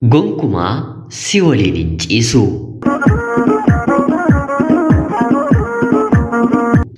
Gonkumaa si waliin hin ciisu.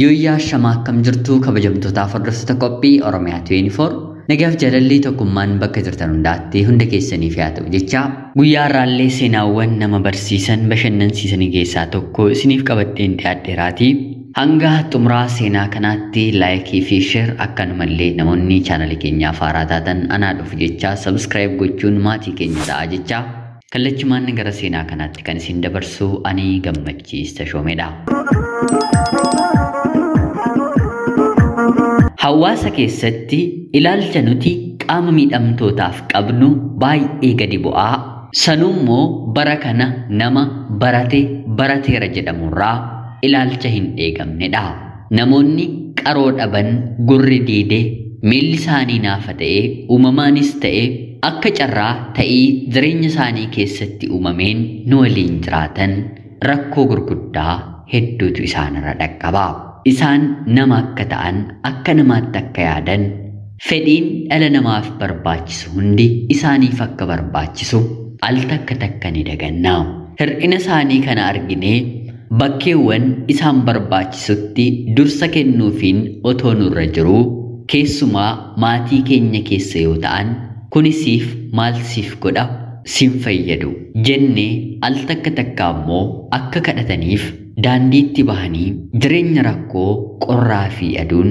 Yooyyaa shamaa akkam jirtu kabajamtootaaf hordoftoota qophii Oromiyaa 24 nagaaf jaalalli tokkummaan bakka jirtan hundaatti hunda keessaniif haa ta'u jecha guyyaa irraallee seenaawwan nama barsiisan bashannansiisanii keessaa tokko isiniif qabadheen dhiyaadheeraatii hanga xumuraa seenaa kanaatti laayikii fi sheer akkanumallee namoonni chaanalii keenyaaf haaraa taatan anaa dhufu jecha sabskiraayib gochuun maatii keenya ta'a jecha kallachumaan gara seenaa kanaatti kan isin dabarsu ani Gammachiis Tashoomeedha. Hawaasa keessatti ilaalcha nuti qaama miidhamtootaaf qabnu baay'ee gadi bu'aa sanummoo bara kana nama barateera jedhamurraa ilaalcha hin eegamnedha. Namoonni qaroo dhaban gurri diidee miilli isaanii naafa ta'ee uumamaanis ta'ee akka carraa ta'ii jireenya isaanii keessatti uumameen nu waliin jiraatan rakkoo gurguddaa hedduutu isaanirra dhaqqaba. Isaan nama akka ta'an akka namaatti akka yaadan fedhiin dhala namaaf barbaachisu hundi isaaniif akka barbaachisu al takka ni daganna. Hir'ina isaanii kana arginee bakkeewwan isaan barbaachisutti dursa kennuufiin otoo nurra jiruu keessumaa maatii keenya keessa yoo ta'an kunisiif maal siif godha siin fayyadu jennee al takka ammoo akka kadhataniif daandiitti bahanii jireenya rakkoo qorraa fi aduun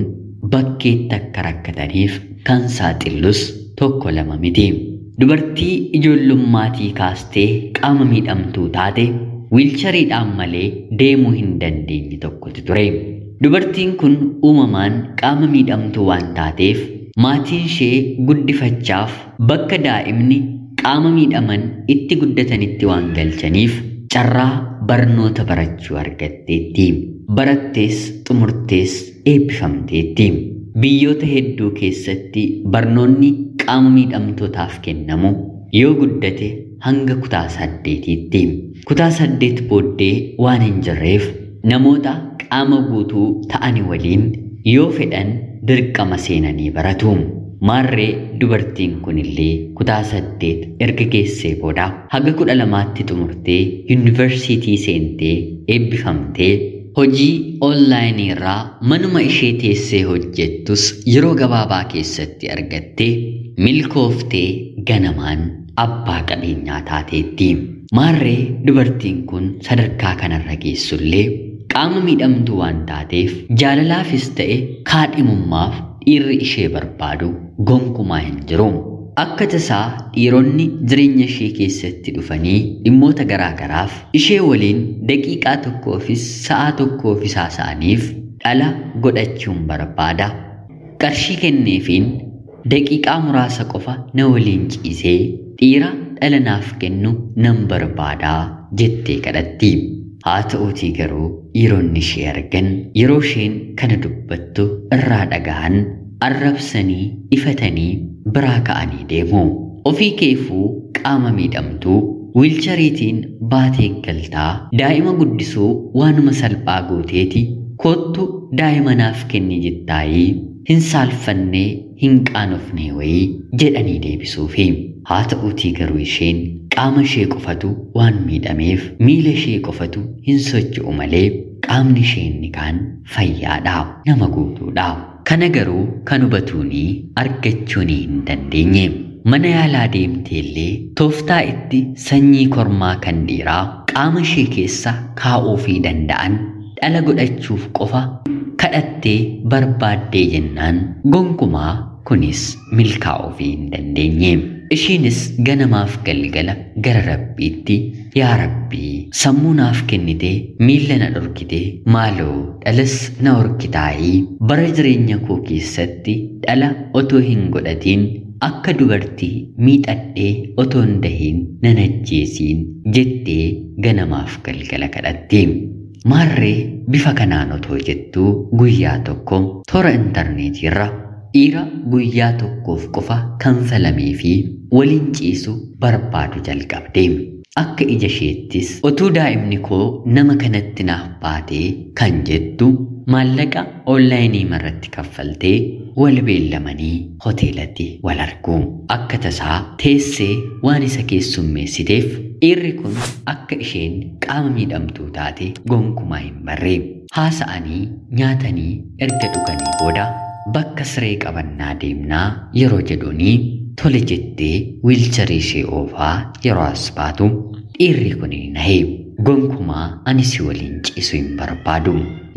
bakkeetti akka rakkataniif kan saaxillus tokko lama miti. Dubartii ijoollummaatii kaastee qaama miidhamtuu taate wiilchariidhaan malee deemuu hin dandeenye tokkotu ture. Dubartiin kun uumamaan qaama miidhamtuu waan taateef maatiin ishee guddifachaaf bakka daa'imni qaama miidhaman itti guddatanitti waan galchaniif carraa barnoota barachuu argatteetti. Barattees xumurtees eebbifamteetti. Biyyoota hedduu keessatti barnoonni qaama miidhamtootaaf kennamu yoo guddate hanga kutaa 8tti. Kutaa 8 booddee waan hin jirreef namoota qaama guutuu ta'anii waliin yoo fedhan dirqama seenanii baratu. Maarree dubartiin kunillee kutaa 8 erga geessee booda haga 12tti xumurtee yuunivarsiitii seentee eebbifamtee hojii onlaayinii irraa manuma ishee teessee hojjettus yeroo gabaabaa keessatti argattee milkooftee ganamaan abbaa qabeenyaa taateetti. Maarree dubartiin kun sadarkaa kanarra geessullee qaama miidhamtuu waan taateef jaalalaafis ta'e kaadhimummaaf dhiirri ishee barbaadu gonkumaa hin jiru. Akka tasaa dhiironni jireenya ishee keessatti dhufanii dhimmoota garaagaraaf ishee waliin daqiiqaa tokkoofis sa'a tokkoofis haasa'aniif dhala godhachuun barbaada. Qarshii kenneefiin daqiiqaa muraasa qofa na waliin ciisee dhiira dhala naaf kennu nan barbaadaa jettee kadhatti. Haa ta'uutii garuu dhiironni ishee argan yeroo isheen kana dubbattu irraa dhagahan arrabsanii ifatanii biraa ka'anii deemu. Ofii keefuu qaama miidhamtuu wiilchariitiin baatee galtaa daa'ima guddisuu waanuma salphaa gooteeti kottu daa'ima naaf kenni jettaayii hin saalfannee hin qaanofnee wayii jedhanii deebisuufi. Haa ta'uutii garuu isheen qaama ishee qofatu waan miidhameef miila ishee qofatu hin socho'u malee qaamni ishee inni kaan fayyaadha, nama guutuudha. Kana garuu kan hubatuuni argachuun hin dandeenye. Mana yaalaa deemteellee tooftaa itti sanyii kormaa kan dhiiraa qaama ishee keessa kaa'uufii danda'an dhala godhachuuf qofa kadhattee barbaaddee jennaan gonkumaa kunis milkaa'uufii hin dandeenye. Ishiinis ganamaaf galgala gara Rabbiitti yaa Rabbii sammuu naaf kennitee miila na dhorkitee maaloo dhalas na horkitaayii bara jireenya koo keessatti dhala otoo hin godhatiin akka dubartii miidhadhee otoo hin dahiin nan ajjeesiin jettee ganamaaf galgala kadhatte. Maarree bifa kanaan otoo jettuu guyyaa tokko toora intarneetiirra dhiira guyyaa tokkoof qofa kanfalamee fi waliin ciisu barbaadu jalqabde. Akka ija isheettis utuu daa'imni koo nama kanatti naaf baatee kan jettu maallaqa onlaayinii irratti kaffaltee wal beellamanii hoteelatti wal argu. Akka tasaa teessee waan isa keessummeessiteef dhiirri kun akka isheen qaama miidhamtuu taate gonkumaa hin barre. Haasa'anii nyaatanii erga dhuganii booda bakka siree qabannaa deemnaa yeroo jedhuunii tole jettee wiilcharii ishee oofaa yeroo as baatu dhiirri kun nahee. Gonkumaa ani si waliin ciisu hin barbaadu.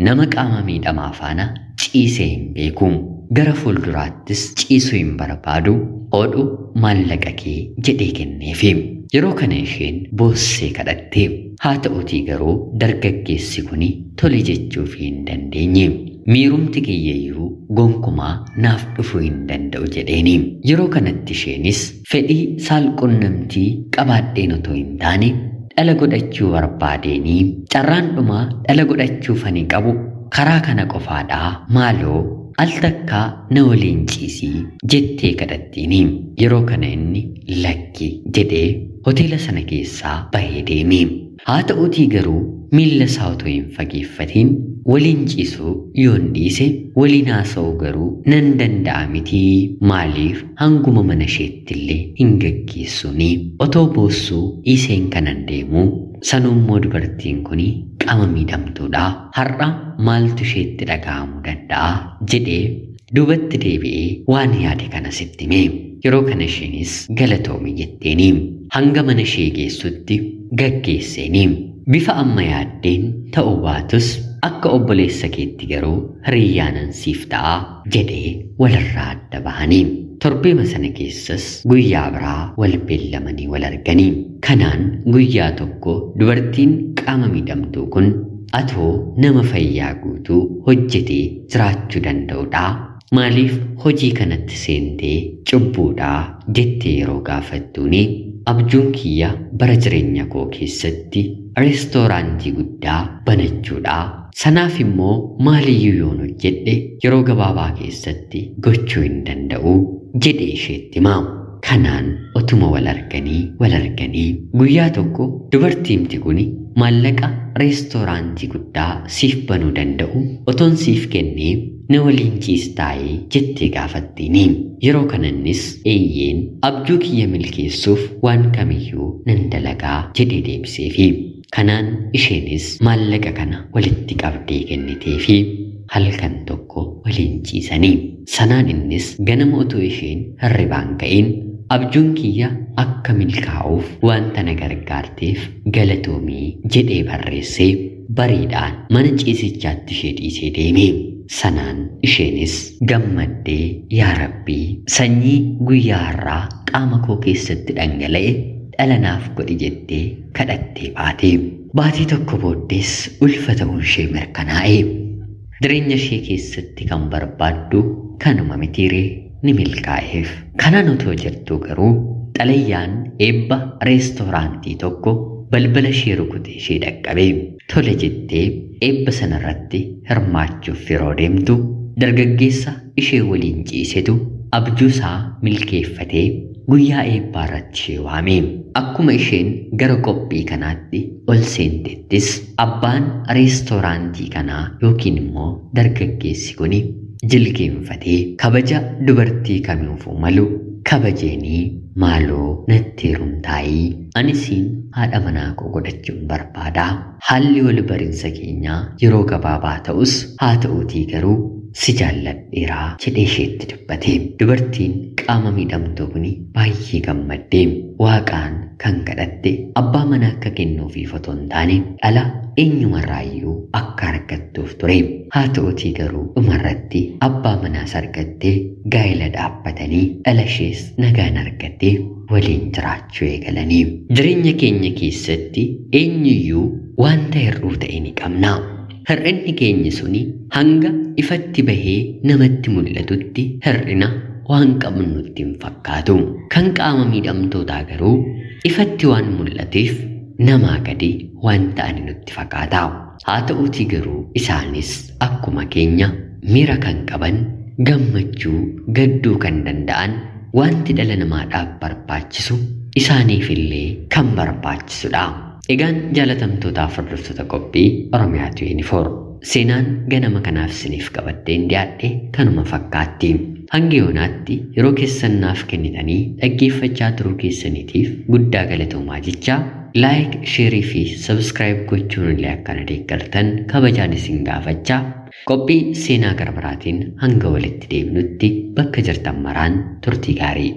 Nama qaama miidhamaa faana ciisee hin beeku. Gara fuulduraattis ciisuu hin barbaadu. Oodhu maallaqa kee jedhee kenneefi. Yeroo kana isheen boossee kadhatte. Haa ta'uutii garuu dargaggeessi kun tole jechuuf hin dandeenye. Miirumti kiyyayyuu gonkumaa naaf dhufuu hin danda'u jedheeni. Yeroo kanatti isheenis fedhii saalqunnamtii qabaadheen otoo hin taane dhala godhachuu barbaadeeni. Carraan dhumaa dhala godhachuuf ani qabu karaa kana qofaadhaa maaloo al takkaa na waliin ciisii jettee kadhattiini. Yeroo kana inni lakki jedhee hoteela sana keessaa bahee deeme. Haa ta'uutii garuu miilla isaa otoo hin fageeffatiin waliin ciisuu yoon dhiise waliin haasa'uu garuu nan danda'a mitii. Maaliif hanguma mana isheettillee hin gaggeessuuni. Otoo boossuu dhiiseen kanan deemu sanuummoo dubartiin kun qaama miidhamtuudha. Har'a maaltu isheetti dhaga'amuu danda'a jedhee duubatti deebi'ee waan yaade kana sitti hime. Yeroo kana isheenis galatoomi jetteeni. Hanga mana ishee geessutti gaggeesseeni. Bifa amma yaaddeen ta'uu baatus akka obboleessa keetti garuu hiriyyaanan siif ta'a jedhee walirraa adda bahanii. Torbeema sana keessas guyyaa biraa wal beellamanii wal arganii. Kanaan guyyaa tokko dubartiin qaama miidhamtuu kun atoo nama fayyaa guutuu hojjetee jiraachuu danda'udha. Maaliif hojii kanatti seentee cubbuudhaa jettee yeroo gaafattuuni abjuun kiyya bara jireenya koo keessatti reestooraantii guddaa banachuudha. Sanaaf immoo maaliyyuu yoon hojjedhe yeroo gabaabaa keessatti gochuu hin danda'u jedhee isheetti hima. Kanaan otuma wal arganii guyyaa tokko dubartiimti kun maallaqa reestooraantii guddaa siif banuu danda'u otoon siif kennee na waliin ciistaayee jettee gaafattiini. Yeroo kanannis eeyyeen abjuu kiyya milkeessuuf waan kamiyyuu nan dalagaa jedhee deebiseefi. Kanaan isheenis maallaqa kana walitti qabdee kenniteefi halkan tokko waliin ciisanii. Sanaan innis ganama otoo isheen hirribaan ka'in abjuun kiyya akka milkaa'uuf wanta na gargaarteef galatoomii jedhee barreessee bariidhaan mana ciisichaatti ishee dhiisee deeme. Sanaan isheenis gammaddee yaa Rabbii sanyii guyyaa har'aa qaama koo keessatti dhangala'e dhala naaf godhi jettee kadhattee baate. Baatii tokko booddees ulfa ta'uun ishee mirkanaa'e. Jireenya ishee keessatti kan barbaaddu kanuma mitiiree ni milkaa'eef. Kanaan otoo jirtuu garuu xalayyaan eebba reestooraantii tokko balbala ishee rukutee ishee dhaqqabe. Tole jettee eebba sanarratti hirmaachuuf yeroo deemtu dargaggeessa ishee waliin ciisetu abjuusaa milkeeffatee guyyaa eebbaa irratti ishee waame. Akkuma isheen gara qophii kanaatti ol seentettis abbaan reestooraantii kanaa yookiin immoo dargaggeessi kun jilgeenfatee kabaja dubartii kamiifuu malu kabajeenii maaloo natti heerumtaayii anisiin haadha manaa koo godhachuun barbaada. Haalli wal barinsa keenyaa yeroo gabaabaa ta'us haa ta'uutii garuu si jaalladheeraa jedhee isheetti dubbate. Dubartiin qaama miidhamtuu kun baay'ee gammaddee waaqaan kan kadhatte abbaa manaa akka kennuufiif otoo hin taane dhala eenyumarraayyuu akka argattuuf ture. Haa ta'uutii garuu dhumarratti abbaa manaas argattee gaa'ela dhaabbatanii dhala ishees nagaan argattee waliin jiraachuu eegalanii. Jireenya keenya keessatti eenyuyyuu wanta hir'uu ta'e ni qabna. Hir'inni keenya suni hanga ifatti bahee namatti mul'atutti hir'ina waan qabnu nutti hin fakkaatu. Kan qaama miidhamtootaa garuu ifatti waan mul'ateef namaa gadi waan ta'ani nutti fakkaata. Haa ta'uutii garuu isaanis akkuma keenya miira kan qaban gammachuu gadduu kan danda'an wanti dhala namaadhaaf barbaachisu isaaniifillee kan barbaachisudha. Egaan jaalatamtootaaf hordoftoota qophii Oromiyaatu Yuunifoor. Seenaan ganama kanaaf isiniif qabaddeen dhiyaadhe kanuma fakkaatti. Hanga yoonaatti yeroo keessan naaf kennitanii dhaggeeffachaa turuu keessaniitiif guddaa galatoomaa jechaa laayik, sheerii fi sabskiraayib gochuun illee akkana deeggartan kabajaan isin gaafachaa qophii seenaa gara biraatiin hanga walitti deebinutti bakka jirtan maraan turtii gaarii.